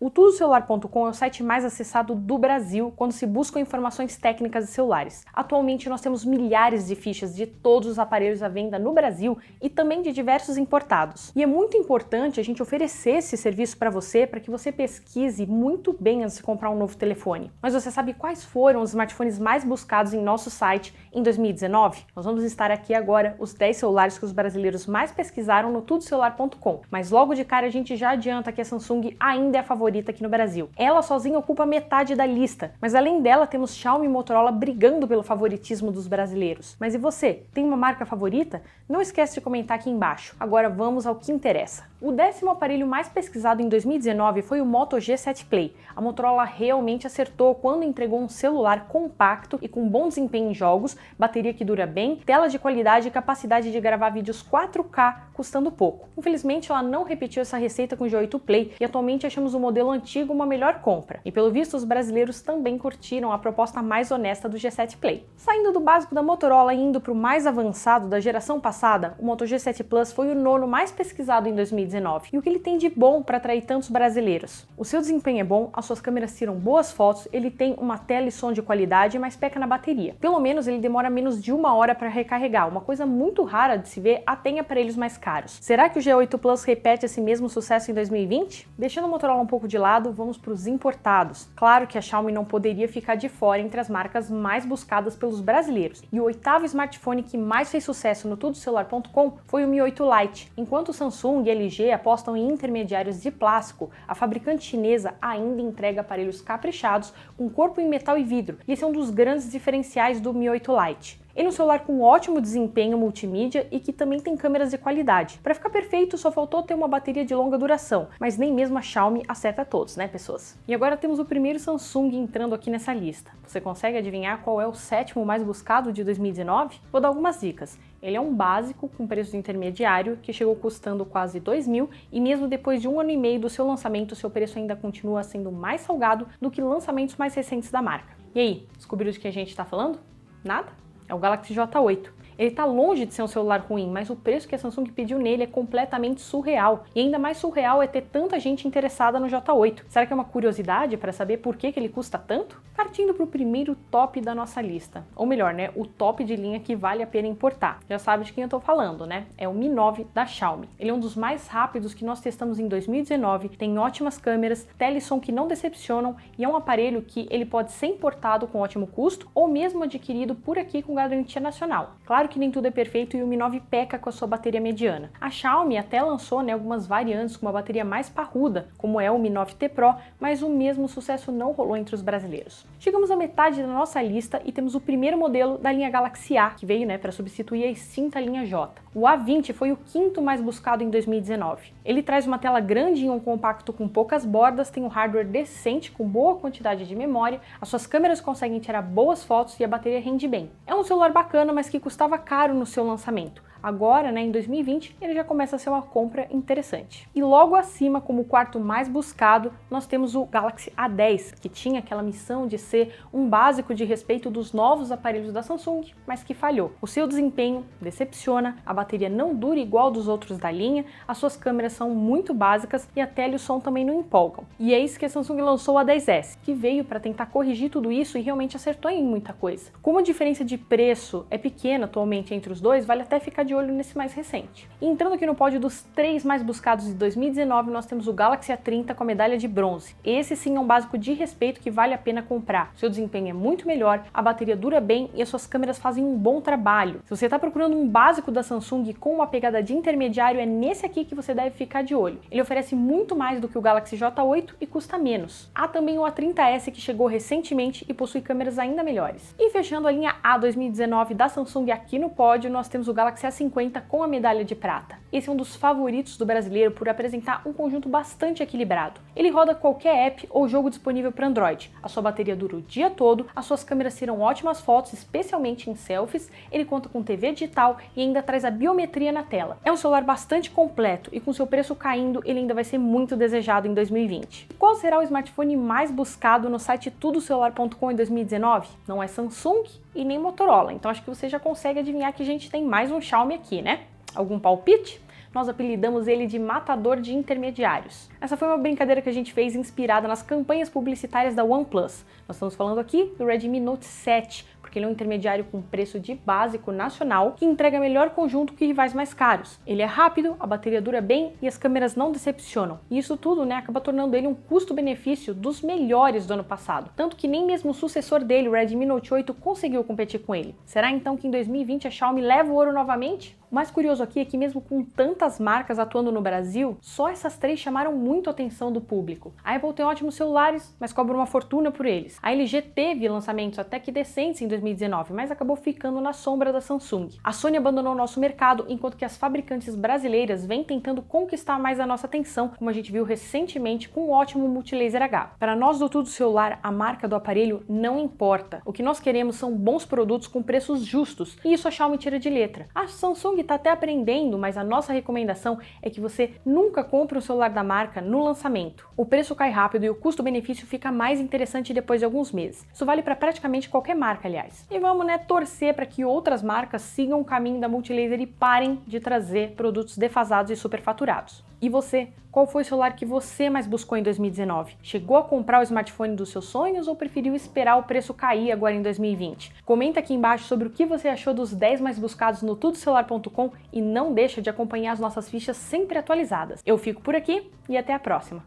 O tudocelular.com é o site mais acessado do Brasil quando se buscam informações técnicas de celulares. Atualmente nós temos milhares de fichas de todos os aparelhos à venda no Brasil e também de diversos importados. E é muito importante a gente oferecer esse serviço para que você pesquise muito bem antes de comprar um novo telefone. Mas você sabe quais foram os smartphones mais buscados em nosso site em 2019? Nós vamos listar aqui agora os 10 celulares que os brasileiros mais pesquisaram no tudocelular.com. Mas logo de cara a gente já adianta que a Samsung ainda é a favorita aqui no Brasil. Ela sozinha ocupa metade da lista, mas além dela temos Xiaomi e Motorola brigando pelo favoritismo dos brasileiros. Mas e você? Tem uma marca favorita? Não esquece de comentar aqui embaixo. Agora vamos ao que interessa. O 10º aparelho mais pesquisado em 2019 foi o Moto G7 Play. A Motorola realmente acertou quando entregou um celular compacto e com bom desempenho em jogos, bateria que dura bem, tela de qualidade e capacidade de gravar vídeos 4K custando pouco. Infelizmente ela não repetiu essa receita com o G8 Play e atualmente achamos o modelo antigo uma melhor compra. E pelo visto os brasileiros também curtiram a proposta mais honesta do G7 Play. Saindo do básico da Motorola e indo para o mais avançado da geração passada, o Moto G7 Plus foi o 9º mais pesquisado em 2019. E o que ele tem de bom para atrair tantos brasileiros? O seu desempenho é bom, as suas câmeras tiram boas fotos, ele tem uma tela e som de qualidade, mas peca na bateria. Pelo menos ele demora menos de 1 hora para recarregar, uma coisa muito rara de se ver até em aparelhos mais caros. Será que o G8 Plus repete esse mesmo sucesso em 2020? Deixando o Motorola um pouco de lado, vamos para os importados. Claro que a Xiaomi não poderia ficar de fora entre as marcas mais buscadas pelos brasileiros. E o 8º smartphone que mais fez sucesso no tudocelular.com foi o Mi 8 Lite. Enquanto Samsung e LG apostam em intermediários de plástico, a fabricante chinesa ainda entrega aparelhos caprichados com corpo em metal e vidro. E esse é um dos grandes diferenciais do Mi 8 Lite. Ele é um celular com ótimo desempenho multimídia e que também tem câmeras de qualidade. Para ficar perfeito, só faltou ter uma bateria de longa duração, mas nem mesmo a Xiaomi acerta todos, né, pessoas? E agora temos o primeiro Samsung entrando aqui nessa lista. Você consegue adivinhar qual é o 7º mais buscado de 2019? Vou dar algumas dicas. Ele é um básico com preço intermediário que chegou custando quase 2.000 e mesmo depois de 1 ano e meio do seu lançamento, seu preço ainda continua sendo mais salgado do que lançamentos mais recentes da marca. E aí, descobriram de que a gente está falando? Nada? É o Galaxy J8. Ele está longe de ser um celular ruim, mas o preço que a Samsung pediu nele é completamente surreal. E ainda mais surreal é ter tanta gente interessada no J8. Será que é uma curiosidade para saber por que ele custa tanto? Partindo para o primeiro top da nossa lista. Ou melhor, né, o top de linha que vale a pena importar. Já sabe de quem eu estou falando, né? É o Mi 9 da Xiaomi. Ele é um dos mais rápidos que nós testamos em 2019, tem ótimas câmeras, tela e som que não decepcionam e é um aparelho que ele pode ser importado com ótimo custo ou mesmo adquirido por aqui com garantia nacional. Claro que nem tudo é perfeito e o Mi 9 peca com a sua bateria mediana. A Xiaomi até lançou algumas variantes com uma bateria mais parruda, como é o Mi 9T Pro, mas o mesmo sucesso não rolou entre os brasileiros. Chegamos à metade da nossa lista e temos o primeiro modelo da linha Galaxy A, que veio para substituir a extinta linha J. O A20 foi o 5º mais buscado em 2019. Ele traz uma tela grande e um compacto com poucas bordas, tem um hardware decente com boa quantidade de memória, as suas câmeras conseguem tirar boas fotos e a bateria rende bem. É um celular bacana, mas que custava caro no seu lançamento. Agora, em 2020, ele já começa a ser uma compra interessante. E logo acima, como o 4º mais buscado, nós temos o Galaxy A10, que tinha aquela missão de ser um básico de respeito dos novos aparelhos da Samsung, mas que falhou. O seu desempenho decepciona, a bateria não dura igual dos outros da linha, as suas câmeras são muito básicas e a tela e o som também não empolgam. E é isso que a Samsung lançou o A10s, que veio para tentar corrigir tudo isso e realmente acertou em muita coisa. Como a diferença de preço é pequena atualmente entre os dois, vale até ficar de olho nesse mais recente. E entrando aqui no pódio dos 3 mais buscados de 2019, nós temos o Galaxy A30 com a medalha de bronze. Esse sim é um básico de respeito que vale a pena comprar. Seu desempenho é muito melhor, a bateria dura bem e as suas câmeras fazem um bom trabalho. Se você está procurando um básico da Samsung com uma pegada de intermediário, é nesse aqui que você deve ficar de olho. Ele oferece muito mais do que o Galaxy J8 e custa menos. Há também o A30s que chegou recentemente e possui câmeras ainda melhores. E fechando a linha A 2019 da Samsung aqui no pódio, nós temos o Galaxy A50 com a medalha de prata. Esse é um dos favoritos do brasileiro por apresentar um conjunto bastante equilibrado. Ele roda qualquer app ou jogo disponível para Android. A sua bateria dura o dia todo, as suas câmeras tiram ótimas fotos, especialmente em selfies, ele conta com TV digital e ainda traz a biometria na tela. É um celular bastante completo e com seu preço caindo, ele ainda vai ser muito desejado em 2020. Qual será o smartphone mais buscado no site tudocelular.com em 2019? Não é Samsung e nem Motorola, então acho que você já consegue adivinhar que a gente tem mais um Xiaomi aqui, né? Algum palpite? nós apelidamos ele de matador de intermediários. Essa foi uma brincadeira que a gente fez inspirada nas campanhas publicitárias da OnePlus. Nós estamos falando aqui do Redmi Note 7, porque ele é um intermediário com preço de básico nacional que entrega melhor conjunto que rivais mais caros. Ele é rápido, a bateria dura bem e as câmeras não decepcionam. E isso tudo, acaba tornando ele um custo-benefício dos melhores do ano passado. Tanto que nem mesmo o sucessor dele, o Redmi Note 8, conseguiu competir com ele. Será então que em 2020 a Xiaomi leva o ouro novamente? O mais curioso aqui é que mesmo com tantas marcas atuando no Brasil, só essas 3 chamaram muito a atenção do público. A Apple tem ótimos celulares, mas cobra uma fortuna por eles. A LG teve lançamentos até que decentes em 2019, mas acabou ficando na sombra da Samsung. A Sony abandonou o nosso mercado, enquanto que as fabricantes brasileiras vêm tentando conquistar mais a nossa atenção, como a gente viu recentemente com o ótimo Multilaser H. Para nós do Tudo Celular, a marca do aparelho não importa. O que nós queremos são bons produtos com preços justos, e isso a Xiaomi tira de letra. A Samsung está até aprendendo, mas a nossa recomendação é que você nunca compre um celular da marca no lançamento. O preço cai rápido e o custo-benefício fica mais interessante depois de alguns meses. Isso vale para praticamente qualquer marca, aliás. E vamos, torcer para que outras marcas sigam o caminho da Multilaser e parem de trazer produtos defasados e superfaturados. E você, qual foi o celular que você mais buscou em 2019? Chegou a comprar o smartphone dos seus sonhos ou preferiu esperar o preço cair agora em 2020? Comenta aqui embaixo sobre o que você achou dos 10 mais buscados no tudocelular.com e não deixa de acompanhar as nossas fichas sempre atualizadas. Eu fico por aqui e até a próxima!